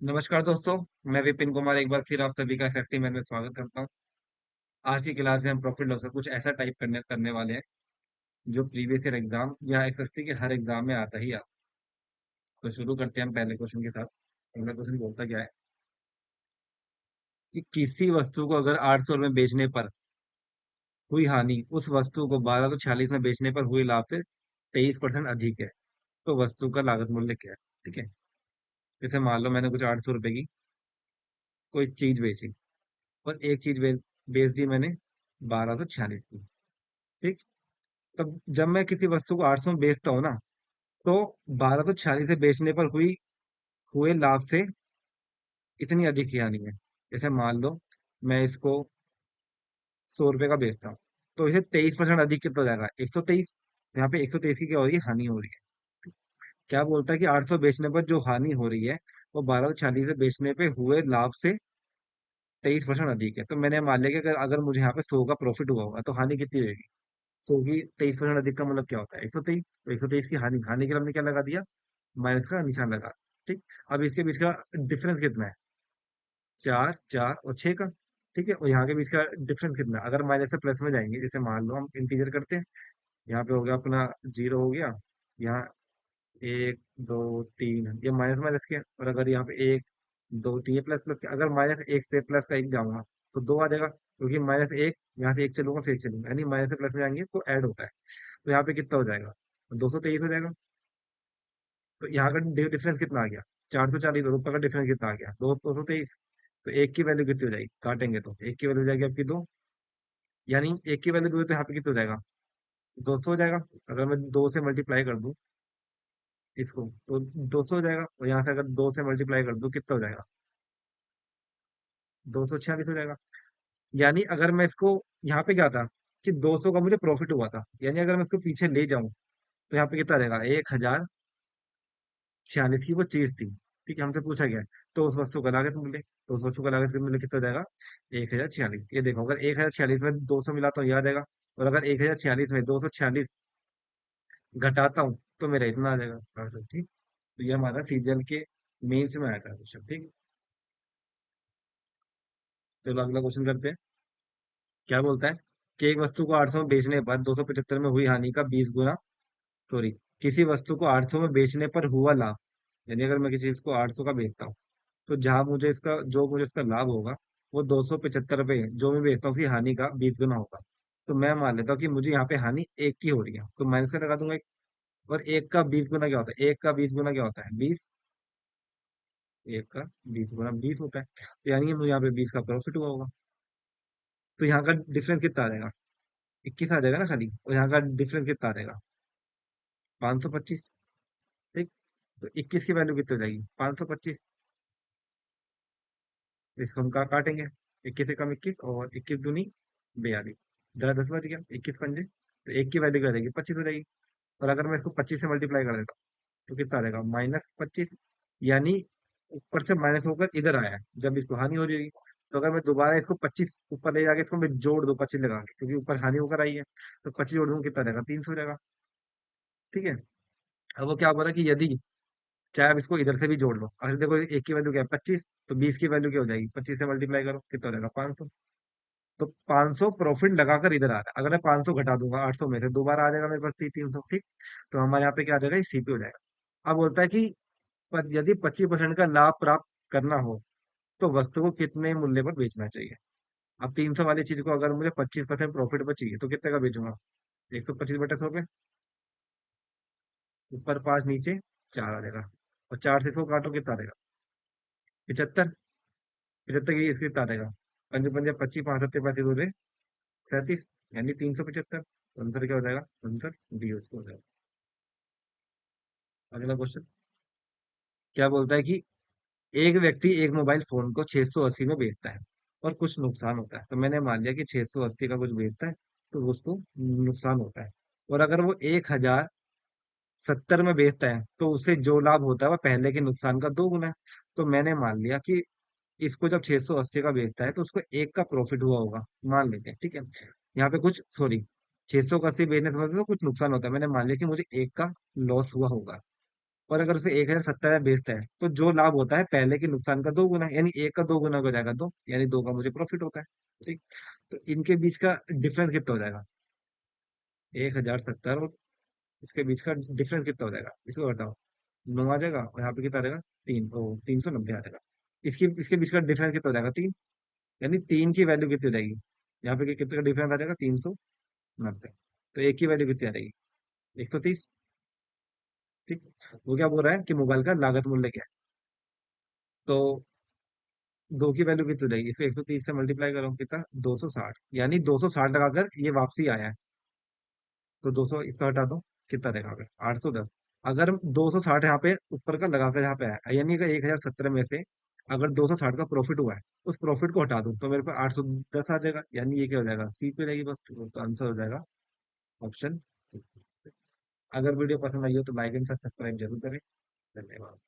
नमस्कार दोस्तों। मैं विपिन कुमार एक बार फिर आप सभी का इफेक्टिव मैन में स्वागत करता हूं। आज की क्लास में हम प्रॉफिट लॉस का कुछ ऐसा टाइप करने वाले हैं जो प्रीवियस ईयर एग्जाम या एसएससी के हर एग्जाम में आता ही आता। तो शुरू करते हैं हम पहले क्वेश्चन के साथ। पहला क्वेश्चन बोलता क्या है कि किसी वस्तु को अगर 800 में बेचने पर हुई हानि उस वस्तु को 1246 में बेचने पर हुए लाभ से 23% अधिक है, तो वस्तु का लागत मूल्य क्या है। ठीक है। जैसे मान लो मैंने कुछ 800 रुपए की कोई चीज बेची और एक चीज बेच दी मैंने 1246 की। ठीक। तब जब मैं किसी वस्तु को 800 में बेचता हूँ ना, तो 1246 से बेचने पर हुए लाभ से इतनी अधिक ही आनी है। जैसे मान लो मैं इसको 100 रुपए का बेचता हूँ, तो इसे 23% अधिक कितना हो जाएगा, 123। यहाँ पे 123 की क्या हो रही है, हानि हो रही है। क्या बोलता है कि 800 बेचने पर जो हानि हो रही है वो 1246 से बेचने पे हुए लाभ से 23% अधिक है। तो मैंने मान लिया कि अगर अगर मुझे यहाँ पे 100 का प्रॉफिट हुआ होगा तो हानि कितनी होगी। 100 की 23% अधिक का मतलब क्या होता है, 123। तो 123 की हानि हानि के लिए हमने क्या लगा दिया, माइनस का निशान लगा। ठीक। अब इसके बीच का डिफरेंस कितना है, 4 4 और 6 का। ठीक है। और यहाँ के बीच का डिफरेंस कितना है, अगर माइनस से प्लस में जाएंगे, जैसे मान लो हम इंटीजर करते हैं। यहाँ पे हो गया अपना 0 हो गया। यहाँ 1 2 3 ये माइनस माइनस के हैं। और अगर यहाँ पे 1 2 3 प्लस प्लस के, अगर -1 से प्लस का 1 जाऊंगा तो 2 आ जाएगा, क्योंकि -1 यहाँ से 1 चलूंगा फिर 1 चलूंगा, यानी माइनस से प्लस में आएंगे तो ऐड होता है। तो यहाँ पे कितना हो जाएगा, 223 हो जाएगा। तो यहाँ का डिफरेंस कितना आ गया, 440 रुपए का डिफरेंस कितना आ गया, 223। तो एक की वैल्यू कितनी हो जाएगी, काटेंगे तो एक की वैल्यू हो जाएगी आपकी 2। यानी एक की वैल्यू 2 है तो यहाँ पे कितना हो जाएगा, 200 हो जाएगा। अगर मैं 2 से मल्टीप्लाई कर दूं इसको तो 200 हो जाएगा। और यहाँ से अगर 2 से मल्टीप्लाई कर दूं कितना हो जाएगा, 246 हो जाएगा। यानी अगर मैं इसको, यहाँ पे क्या था कि 200 का मुझे प्रॉफिट हुआ था, यानी अगर मैं इसको पीछे ले जाऊं तो यहाँ पे कितना रहेगा, 1046 की वो चीज थी। ठीक है। हमसे पूछा गया है तो उस वस्तु का लागत मूल्य, तो उस वस्तु का लागत मूल्य कितना हो जाएगा, 1046। ये देखो, अगर 1046 में 200 मिलाता हूँ, याद आएगा। और अगर 1046 में 246 घटाता हूँ तो मेरा इतना आ जाएगा आंसर। ठीक। तो ये हमारा सीजन के मेंस में आया था क्वेश्चन। ठीक। चलो अगला क्वेश्चन करते हैं। क्या बोलता है कि एक वस्तु को 800 में बेचने पर 275 में हुई हानि का 20 गुना, सॉरी, किसी वस्तु को 800 में बेचने पर हुआ लाभ। यानी अगर मैं किसी चीज को 800 का बेचता हूँ, तो जहां मुझे इसका लाभ होगा वो 275 रुपये जो मैं बेचता हूँ उसकी हानि का 20 गुना होगा। तो मैं मान लेता हूँ कि मुझे यहाँ पे हानि एक की हो रही है, तो माइनस का लगा दूंगा एक। और एक का 20 गुना क्या होता है, एक का 20 गुना क्या होता है, 20। एक का 20 गुना 20 होता है। तो यानी कि मुझे यहाँ पे 20 का प्रॉफिट हुआ होगा। तो यहाँ का डिफरेंस कितना आ जाएगा, 21 आ जाएगा ना खाली। और यहाँ का डिफरेंस कितना आ जाएगा, 525। ठीक। तो 21 की वैल्यू कितनी हो जाएगी, 525। तो इसको हम काटेंगे, 21 से कम 21 और 21 दूनी 42, 10 10 बच गया, 21 पंजे। तो एक की वैल्यू क्या हो जाएगी, 25 हो जाएगी। और अगर मैं इसको 25 से मल्टीप्लाई कर देता हूँ तो कितना आ जाएगा, -25। यानी ऊपर से माइनस होकर इधर आया है जब इसको हानि हो जाएगी। तो अगर मैं दोबारा इसको 25 ऊपर ले जाके इसको मैं जोड़ दूं 25 लगा के, क्योंकि ऊपर हानि होकर आई है, तो 25 जोड़ दूं कितना आ जाएगा, 300 हो जाएगा। ठीक है। अब वो क्या बोला कि यदि चाहे आप इसको इधर से भी जोड़ लो, अगर देखो एक की वैल्यू क्या है 25, तो 20 की वैल्यू क्या हो जाएगी, 25 से मल्टीप्लाई करो कितना हो जाएगा, 500। तो 500 प्रॉफिट लगाकर इधर आ रहा है, अगर मैं 500 घटा दूंगा 800 में से दोबारा आ जाएगा मेरे पास 300। ठीक। तो हमारे यहाँ पे क्या आ जाएगा, सीपी हो जाएगा। अब बोलता है कि पर यदि 25% का लाभ प्राप्त करना हो तो वस्तु को कितने मूल्य पर बेचना चाहिए। अब 300 वाली चीज को अगर मुझे 25% प्रॉफिट पर चाहिए तो कितने का बेचूंगा, 125/100 पे, ऊपर 5 नीचे 4 आ जाएगा। और 4 से 100 काटो कितना आ जाएगा, 75। 75 की इसके कितना आ जाएगा, पंजे पंजे 25, 5 सत्ते 35 दूर 37, यानी 375। आंसर क्या हो जाएगा, आंसर डी हो जाएगा। अगला क्वेश्चन क्या बोलता है कि एक व्यक्ति एक मोबाइल फोन को 680 में बेचता है और कुछ नुकसान होता है। तो मैंने मान लिया कि 680 का कुछ बेचता है तो उसको नुकसान होता है। और अगर वो 1070 में बेचता है तो उससे जो लाभ होता है वो पहले के नुकसान का 2 गुना है। तो मैंने मान लिया कि इसको जब 680 का बेचता है तो उसको एक का प्रॉफिट हुआ होगा, मान लेते हैं। ठीक है। यहाँ पे कुछ, सॉरी, 680 बेचने से मतलब तो कुछ नुकसान होता है, मैंने मान लिया कि मुझे एक का लॉस हुआ होगा। और अगर उसे 1070 में बेचता है तो जो लाभ होता है पहले के नुकसान का 2 गुना, यानी एक का 2 गुना हो जाएगा, दो यानी दो का मुझे प्रॉफिट होता है। ठीक। तो इनके बीच का डिफरेंस कितना हो जाएगा? 1070 और इसके बीच का डिफरेंस कितना हो जाएगा, इसको बताओ। 9 आ जाएगा और यहाँ पे कितना आ जाएगा? 390 आ जाएगा। इसकी इसके बीच का डिफरेंस कितना हो जाएगा? 3। यानी 3 की वैल्यू कितनी हो जाएगी? यहाँ पे कितने का डिफरेंस आ जाएगा? 390। तो एक की वैल्यू कितनी आ जाएगी? 130। ठीक। वो क्या बोल रहा है कि मोबाइल का लागत मूल्य क्या है? तो दो की वैल्यू कितनी हो जाएगी? इसको 130 से मल्टीप्लाई करो, कितना? 260। यानी 260 लगाकर ये वापसी आया है। तो 200 इसका हटा दो, कितना देगा यहाँ पे? 810। अगर 260 यहाँ पे ऊपर का लगाकर यहाँ पे आया, यानी कि 1070 में से अगर 260 का प्रॉफिट हुआ है, उस प्रॉफिट को हटा दूं तो मेरे पे 810 आ जाएगा। यानी ये क्या हो जाएगा? सी पे रहेगी बस। तो आंसर हो जाएगा ऑप्शन सी। अगर वीडियो पसंद आई हो तो लाइक एंड सब्सक्राइब जरूर करें। धन्यवाद।